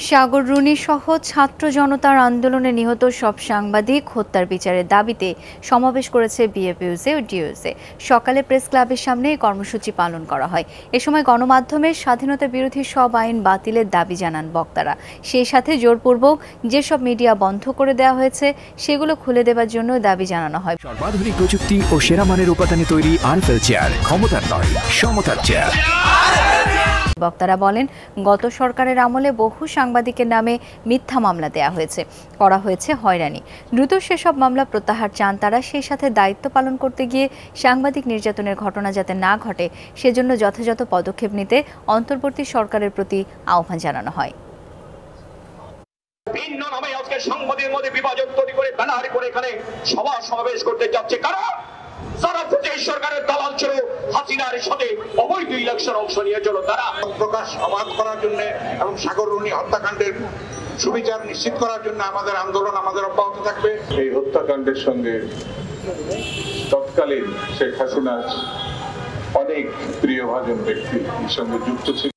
সাগর Rooney সহ ছাত্র জনতার আন্দোলনে নিহত সব সাংবাদিক হত্যার বিচারের দাবিতে সমাবেশ করেছে বিএফইউসি ও ডিইউসি। সকালে প্রেস ক্লাবের সামনে এই কর্মসূচি পালন করা হয়। এ সময় গণমাধ্যমের স্বাধীনতা বিরোধী সব আইন বাতিলের দাবি জানান বক্তারা। সেই সাথে জোরপূর্বক যেসব মিডিয়া বন্ধ করে দেওয়া হয়েছে সেগুলো খুলে দেওয়ার জন্য দাবি জানানো হয়। সর্বাধুনিক প্রযুক্তি ও সেরা মানের উপাদানে তৈরি আরএফএল চেয়ার, ক্ষমতার নয় সমতার চেয়ার। বক্তারা বলেন, গত সরকারের আমলে বহু সাংবাদিকের নামে মিথ্যা মামলা দেয়া হয়েছে, করা হয়েছে হয়রানি। দ্রুত সেসব মামলা প্রত্যাহার চান তারা। সেই সাথে দায়িত্ব পালন করতে গিয়ে সাংবাদিক নির্যাতনের ঘটনা যাতে না ঘটে সেজন্য যথাযথ পদক্ষেপ নিতে অন্তর্বর্তী সরকারের প্রতি আহ্বান জানানো হয়। ভিন্ন নামে আজকে সংবাদের মধ্যে বিভাজন তৈরি করে ব্যানার করে এখানে সভা সমাবেশ করতে যাচ্ছে কারা? যারা সরকারের দালাল ছিল, হাসিনার সাথে অবৈধ ইলেকশন অংশ নিয়ে চলো তারা। প্রকাশ অবাধ করার জন্য এবং সাগর রুনি হত্যাকাণ্ডের সুবিচার নিশ্চিত করার জন্য আমাদের আন্দোলন আমাদের অব্যাহত থাকবে। এই হত্যাকাণ্ডের সঙ্গে তৎকালীন শেখ হাসিনার অনেক প্রিয়ভাজন ব্যক্তি সঙ্গে যুক্ত ছিল।